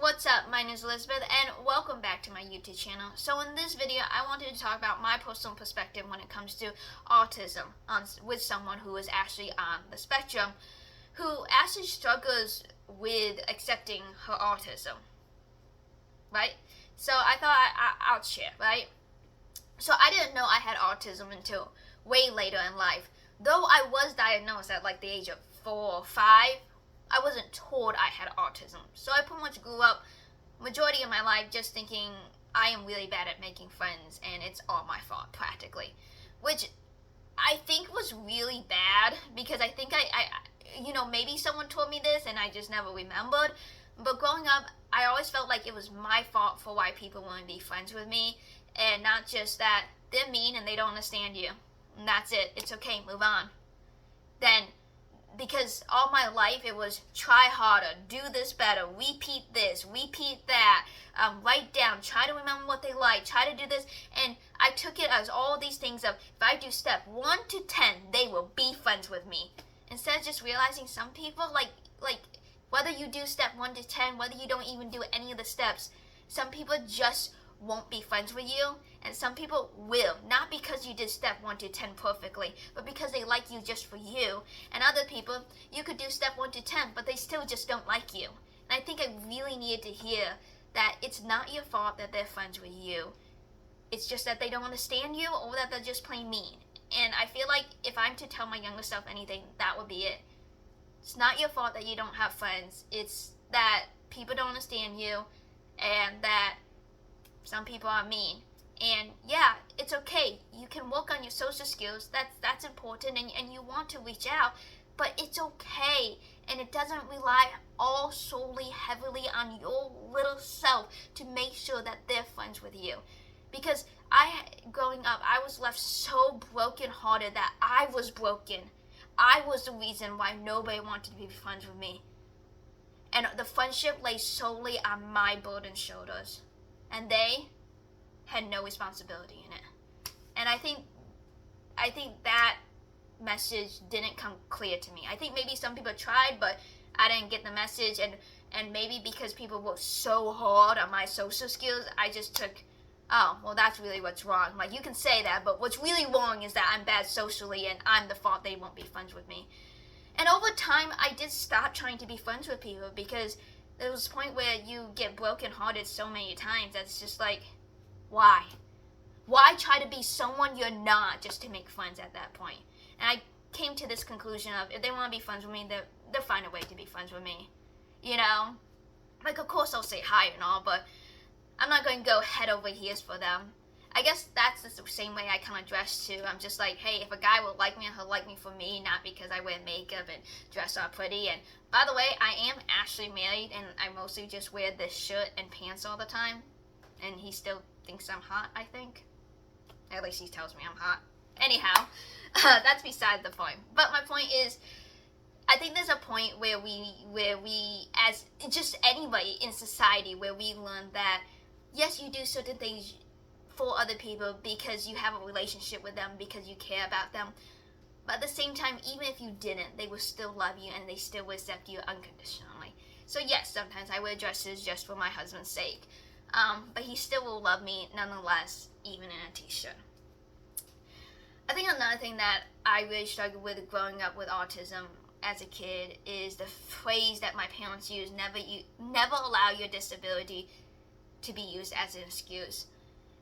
What's up? My name is Elizabeth and welcome back to my YouTube channel. So in this video, I wanted to talk about my personal perspective when it comes to autism with someone who is actually on the spectrum, who actually struggles with accepting her autism, right? So I thought I'll share, right? So I didn't know I had autism until way later in life. Though I was diagnosed at like the age of 4 or 5, I wasn't told I had autism. So I pretty much grew up majority of my life just thinking I am really bad at making friends and it's all my fault practically. Which I think was really bad because I think maybe someone told me this and I just never remembered. But growing up, I always felt like it was my fault for why people want to be friends with me, and not just that they're mean and they don't understand you. And that's it. It's okay. Move on. Then, because all my life it was try harder, do this better, repeat this, repeat that, write down, try to remember what they like, try to do this, and I took it as all these things of if I do step 1 to 10, they will be friends with me. Instead of just realizing some people, like whether you do step 1 to 10, whether you don't even do any of the steps, some people just won't be friends with you, and some people will, not because you did step 1 to 10 perfectly, but because they like you just for you. And other people, you could do step 1 to 10, but they still just don't like you. And I think I really needed to hear that it's not your fault that they're friends with you. It's just that they don't understand you, or that they're just plain mean. And I feel like if I'm to tell my younger self anything, that would be it. It's not your fault that you don't have friends. It's that people don't understand you, and that some people are mean. And yeah, it's okay. You can work on your social skills. That's important, and you want to reach out, but it's okay. And it doesn't rely all solely heavily on your little self to make sure that they're friends with you. Because growing up, I was left so broken-hearted that I was broken. I was the reason why nobody wanted to be friends with me. And the friendship lay solely on my burdened shoulders. And they had no responsibility in it. And I think that message didn't come clear to me. I think maybe some people tried, but I didn't get the message. And maybe because people worked so hard on my social skills, I just took, oh, well, that's really what's wrong. Like, you can say that, but what's really wrong is that I'm bad socially and I'm the fault they won't be friends with me. And over time, I did stop trying to be friends with people because there was a point where you get brokenhearted so many times that's just like, why? Why try to be someone you're not just to make friends at that point? And I came to this conclusion of if they want to be friends with me, they'll find a way to be friends with me. You know? Like, of course I'll say hi and all, but I'm not going to go head over heels for them. I guess that's the same way I kind of dress too. I'm just like, hey, if a guy will like me, he'll like me for me, not because I wear makeup and dress all pretty. And by the way, I am actually married, and I mostly just wear this shirt and pants all the time. And he still thinks I'm hot, I think. At least he tells me I'm hot. Anyhow, that's beside the point. But my point is, I think there's a point where we, as just anybody in society, where we learn that, yes, you do certain things for other people because you have a relationship with them, because you care about them. But at the same time, even if you didn't, they would still love you and they still would accept you unconditionally. So yes, sometimes I wear dresses just for my husband's sake. But he still will love me nonetheless, even in a t-shirt. I think another thing that I really struggled with growing up with autism as a kid is the phrase that my parents use, never allow your disability to be used as an excuse.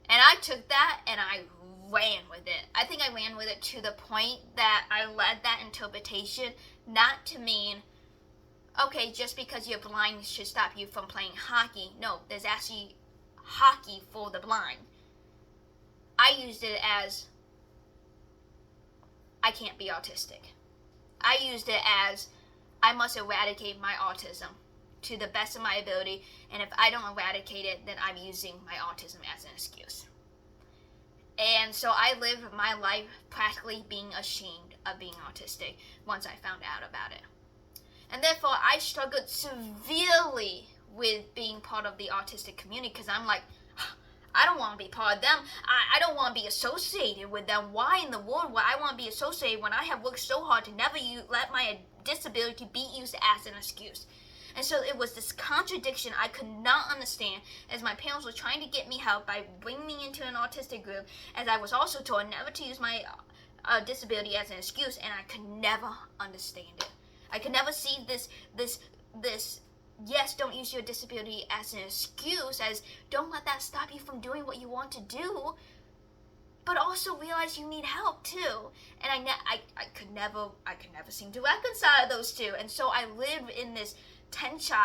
And I took that and I ran with it. I think I ran with it to the point that I led that interpretation not to mean, okay, just because you're blind should stop you from playing hockey. No, there's actually hockey for the blind. I used it as, I can't be autistic. I used it as, I must eradicate my autism to the best of my ability, and if I don't eradicate it, then I'm using my autism as an excuse. And so I lived my life practically being ashamed of being autistic once I found out about it. And therefore, I struggled severely with being part of the autistic community because I'm like, I don't want to be part of them. I don't want to be associated with them. Why in the world would I want to be associated when I have worked so hard to never let my disability be used as an excuse? And so it was this contradiction I could not understand, as my parents were trying to get me help by bringing me into an autistic group, as I was also told never to use my disability as an excuse, and I could never understand it. I could never see this yes, don't use your disability as an excuse, as don't let that stop you from doing what you want to do, but also realize you need help too. And I could never seem to reconcile those two, and so I live in this tension.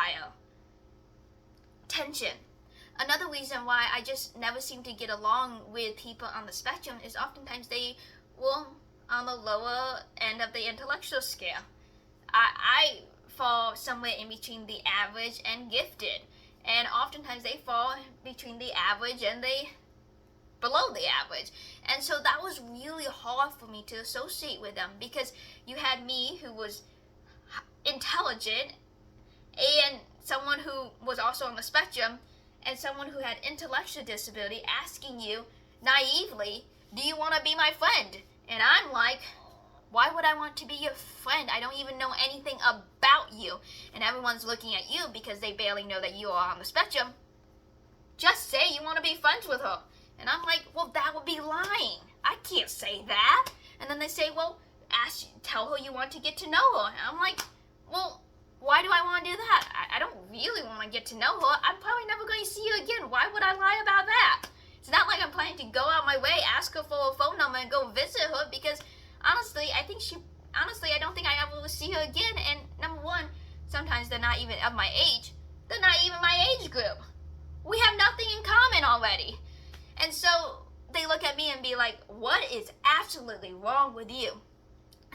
Another reason why I just never seem to get along with people on the spectrum is oftentimes they will on the lower end of the intellectual scale. I fall somewhere in between the average and gifted, and oftentimes they fall between the average and below the average. And so that was really hard for me to associate with them, because you had me who was intelligent and someone who was also on the spectrum and someone who had intellectual disability asking you naively, do you want to be my friend? And I'm like, why would I want to be your friend? I don't even know anything about you. And everyone's looking at you because they barely know that you are on the spectrum. Just say you want to be friends with her. And I'm like, well, that would be lying. I can't say that. And then they say, well, tell her you want to get to know her. And I'm like, well, why do I want to do that? I don't really want to get to know her. I'm probably never going to see you again. Why would I lie about that? It's not like I'm planning to go out my way, ask her for a phone number, and go visit her, because honestly, I don't think I ever will see her again. And number one, sometimes they're not even of my age. They're not even my age group. We have nothing in common already. And so they look at me and be like, what is absolutely wrong with you?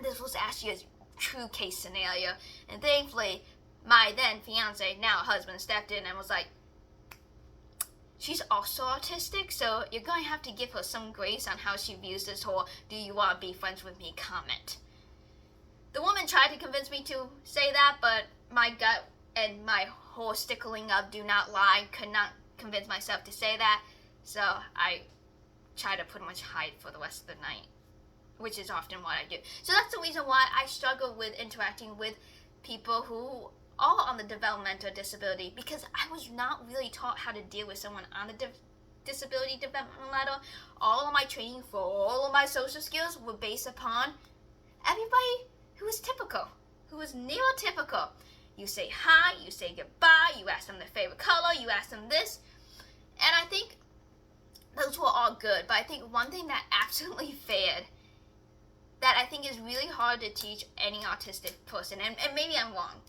This was actually a true case scenario. And thankfully, my then fiance, now husband, stepped in and was like, she's also autistic, so you're going to have to give her some grace on how she views this whole do you want to be friends with me comment. The woman tried to convince me to say that, but my gut and my whole stickling of do not lie could not convince myself to say that, so I try to pretty much hide for the rest of the night, which is often what I do. So that's the reason why I struggle with interacting with people who are on the developmental disability, because I was not really taught how to deal with someone on the disability development ladder. All of my training for all of my social skills were based upon everybody who was typical, who was neurotypical. You say hi, you say goodbye, you ask them their favorite color, you ask them this. And I think those were all good, but I think one thing that absolutely failed, that I think is really hard to teach any autistic person, and maybe I'm wrong,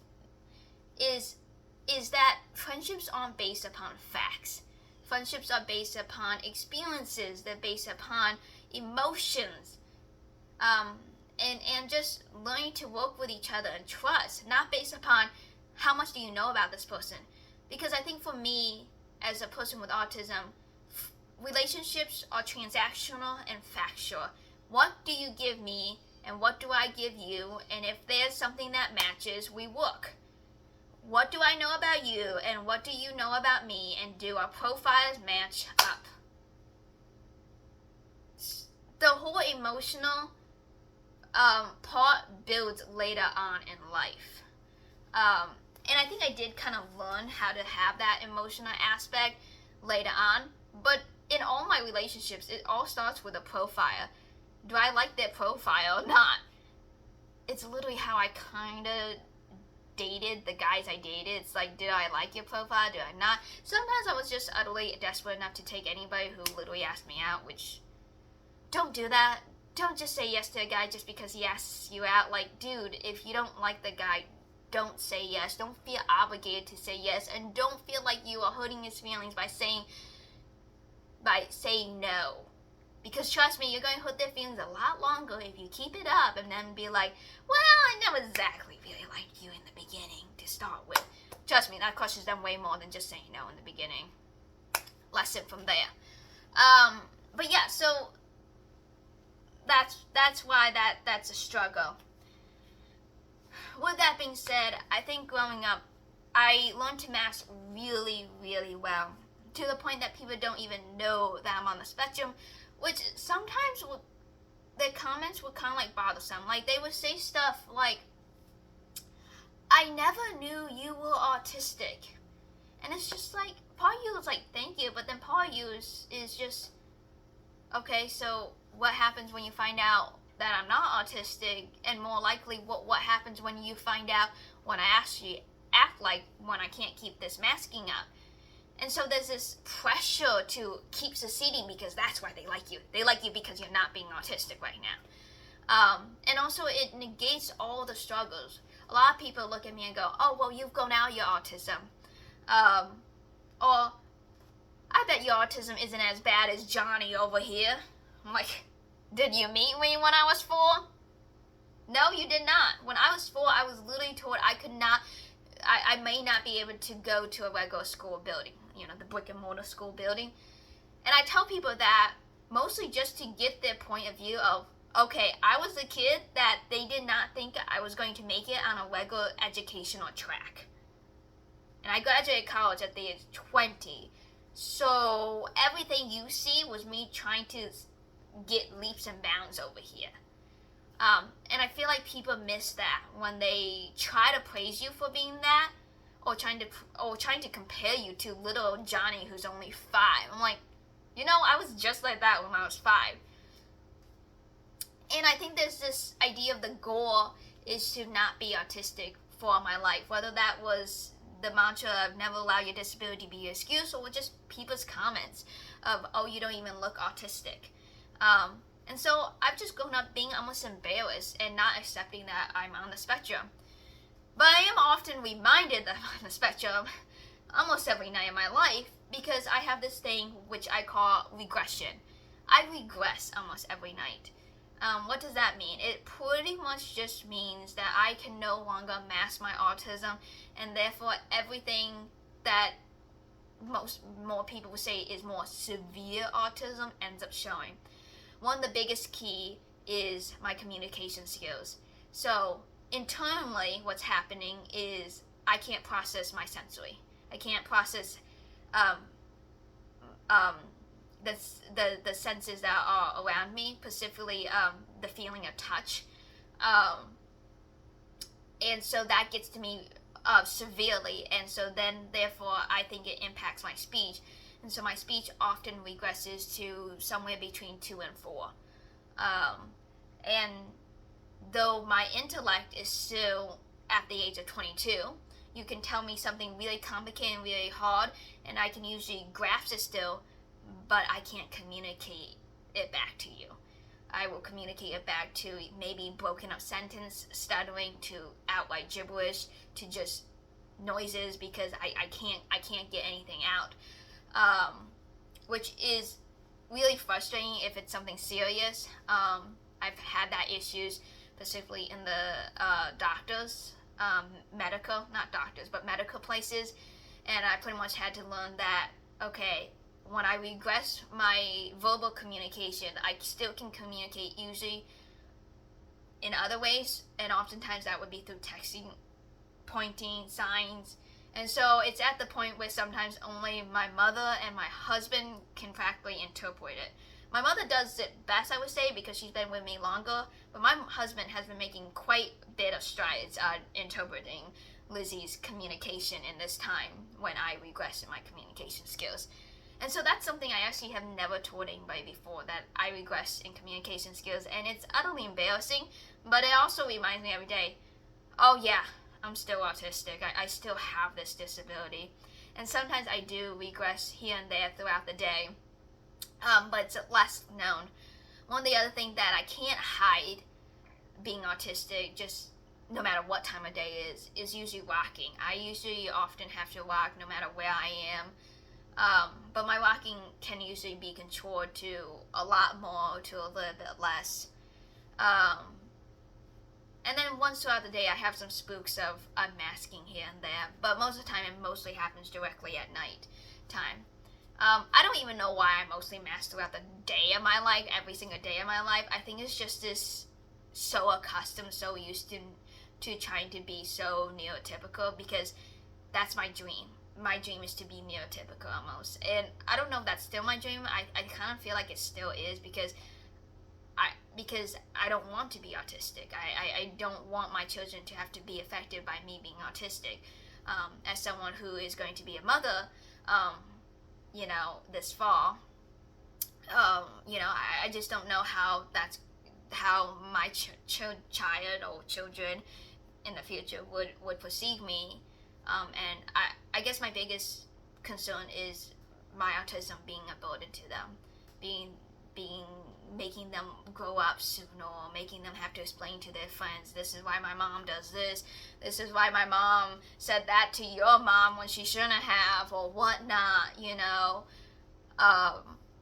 is that friendships aren't based upon facts. Friendships are based upon experiences. They're based upon emotions, and just learning to work with each other and trust, not based upon how much do you know about this person. Because I think for me, as a person with autism, relationships are transactional and factual. What do you give me, and what do I give you? And if there's something that matches, we work. What do I know about you, and what do you know about me, and do our profiles match up? The whole emotional part builds later on in life. And I think I did kind of learn how to have that emotional aspect later on. But in all my relationships, it all starts with a profile. Do I like their profile or not? It's literally how I kind of dated the guys I dated. It's like, did I like your profile? Did I not? Sometimes I was just utterly desperate enough to take anybody who literally asked me out, which, don't do that. Don't just say yes to a guy just because he asks you out. Like, dude, if you don't like the guy, don't say yes. Don't feel obligated to say yes, and don't feel like you are hurting his feelings by saying no. Because trust me, you're going to hurt their feelings a lot longer if you keep it up and then be like, well, I never exactly really liked you in the beginning to start with. Trust me, that crushes them way more than just saying no in the beginning. Lesson from there. But yeah, so that's why that's a struggle. With that being said, I think growing up, I learned to mask really, really well, to the point that people don't even know that I'm on the spectrum, which sometimes their comments were kind of like bothersome. Like, they would say stuff like, I never knew you were autistic. And it's just like, part of you is like, thank you, but then part of you is just, okay, so what happens when you find out that I'm not autistic? And more likely, what happens when you find out when I actually act like when I can't keep this masking up? And so there's this pressure to keep succeeding because that's why they like you. They like you because you're not being autistic right now. And also it negates all the struggles. A lot of people look at me and go, oh, well, you've grown out your autism. Or, I bet your autism isn't as bad as Johnny over here. I'm like, did you meet me when I was 4? No, you did not. When I was 4, I was literally told I may not be able to go to a regular school building, the brick and mortar school building. And I tell people that mostly just to get their point of view of, okay, I was a kid that they did not think I was going to make it on a regular educational track. And I graduated college at the age of 20. So everything you see was me trying to get leaps and bounds over here. And I feel like people miss that when they try to praise you for being that, or trying to compare you to little Johnny who's only 5. I'm like, I was just like that when I was 5. And I think there's this idea of the goal is to not be autistic for my life, whether that was the mantra of never allow your disability to be your excuse, or just people's comments of, oh, you don't even look autistic. And so I've just grown up being almost embarrassed and not accepting that I'm on the spectrum. But I am often reminded that I'm on the spectrum almost every night of my life because I have this thing which I call regression. I regress almost every night. What does that mean? It pretty much just means that I can no longer mask my autism, and therefore everything that more people would say is more severe autism ends up showing. One of the biggest key is my communication skills. So internally, what's happening is I can't process my sensory. I can't process the senses that are around me, specifically the feeling of touch. And so that gets to me severely, and so then therefore I think it impacts my speech. And so my speech often regresses to somewhere between 2 and 4. And though my intellect is still at the age of 22, you can tell me something really complicated and really hard, and I can usually grasp it still, but I can't communicate it back to you. I will communicate it back to maybe broken up sentence, stuttering, to outright gibberish, to just noises, because I can't get anything out. Which is really frustrating if it's something serious. I've had that issues specifically in the doctors, medical places, and I pretty much had to learn that, okay, when I regress my verbal communication, I still can communicate usually in other ways, and oftentimes that would be through texting, pointing, signs. And so it's at the point where sometimes only my mother and my husband can practically interpret it. My mother does it best, I would say, because she's been with me longer, but my husband has been making quite a bit of strides interpreting Lizzie's communication in this time when I regress in my communication skills. And so that's something I actually have never told anybody before, that I regress in communication skills, and it's utterly embarrassing, but it also reminds me every day, oh yeah, I'm still autistic. I still have this disability. And sometimes I do regress here and there throughout the day, but it's less known. One of the other things that I can't hide being autistic, just no matter what time of day is usually walking. I usually often have to walk no matter where I am. But my walking can usually be controlled to a lot more, to a little bit less. And then once throughout the day, I have some spooks of unmasking here and there, but most of the time it mostly happens directly at night time. I don't even know why I mostly mask throughout the day of my life, every single day of my life. I think it's just this so accustomed, so used to trying to be so neurotypical, because that's my dream. My dream is to be neurotypical almost. And I don't know if that's still my dream. I kind of feel like it still is, because because I don't want to be autistic. I don't want my children to have to be affected by me being autistic. As someone who is going to be a mother, this fall, I just don't know how my child or children in the future would perceive me. And I guess my biggest concern is my autism being a burden to them, making them grow up sooner, or making them have to explain to their friends, this is why my mom does this is why my mom said that to your mom when she shouldn't have, or whatnot,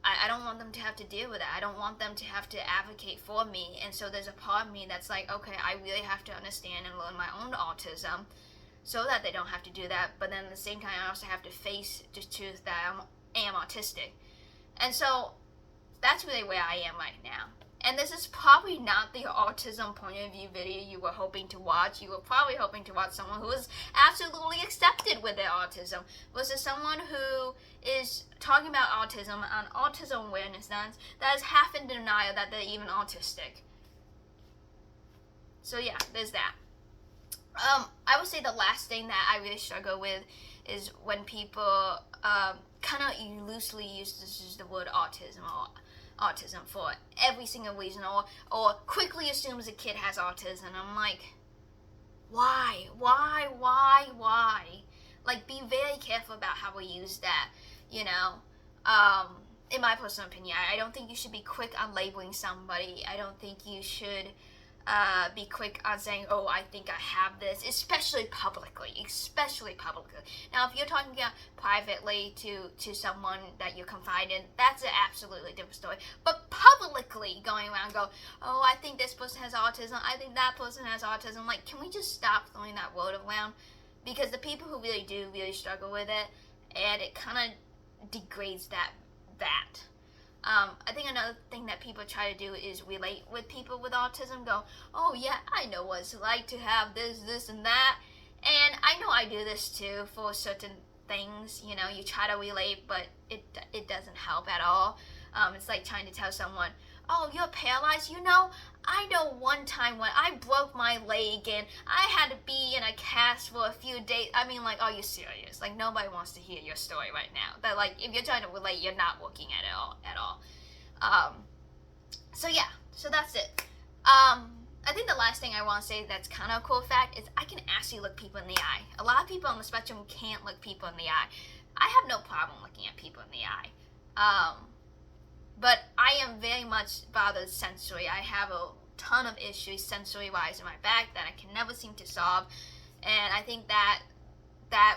I don't want them to have to deal with that. I don't want them to have to advocate for me. And so there's a part of me that's like, okay, I really have to understand and learn my own autism so that they don't have to do that. But then at the same time, I also have to face the truth that I am autistic. And so that's really where I am right now. And this is probably not the autism point of view video you were hoping to watch. You were probably hoping to watch someone who is absolutely accepted with their autism versus someone who is talking about autism on Autism Awareness Month that is half in denial that they're even autistic. So yeah, there's that. I would say the last thing that I really struggle with is when people kind of loosely use the word autism or autism for every single reason, or quickly assumes a kid has autism. I'm like, why? Like, be very careful about how we use that, in my personal opinion. I don't think you should be quick on labeling somebody. I don't think you should be quick on saying, oh, I think I have this, especially publicly. Now, if you're talking about privately to someone that you confide in, that's an absolutely different story. But publicly going around go, oh, I think this person has autism, I think that person has autism. Like, can we just stop throwing that word around? Because the people who really do really struggle with it, and it kind of degrades that. I think another thing that people try to do is relate with people with autism. Go, oh yeah, I know what it's like to have this, and that. And I know I do this too for certain things. You try to relate, but it doesn't help at all. It's like trying to tell someone, oh, you're paralyzed? I know one time when I broke my leg and I had to be in a cast for a few days. I mean, like, are you serious? Like, nobody wants to hear your story right now. But, like, if you're trying to relate, you're not working at all. So, yeah. So, that's it. I think the last thing I want to say that's kind of a cool fact is I can actually look people in the eye. A lot of people on the spectrum can't look people in the eye. I have no problem looking at people in the eye. But I am very much bothered sensory. I have a ton of issues sensory-wise in my back that I can never seem to solve. And I think that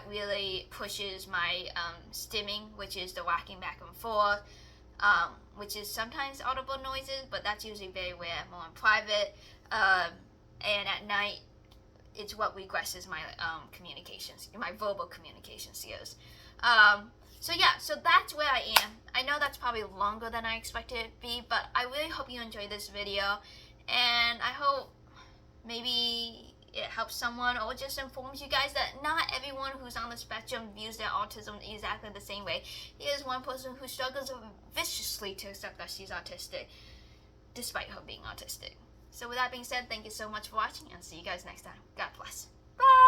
really pushes my stimming, which is the rocking back and forth, which is sometimes audible noises, but that's usually very rare, more in private. And at night, it's what regresses my communications, my verbal communication skills. So that's where I am. I know that's probably longer than I expected it to be, but I really hope you enjoyed this video, and I hope maybe it helps someone or just informs you guys that not everyone who's on the spectrum views their autism exactly the same way. Here's one person who struggles viciously to accept that she's autistic, despite her being autistic. So with that being said, thank you so much for watching, and see you guys next time. God bless. Bye!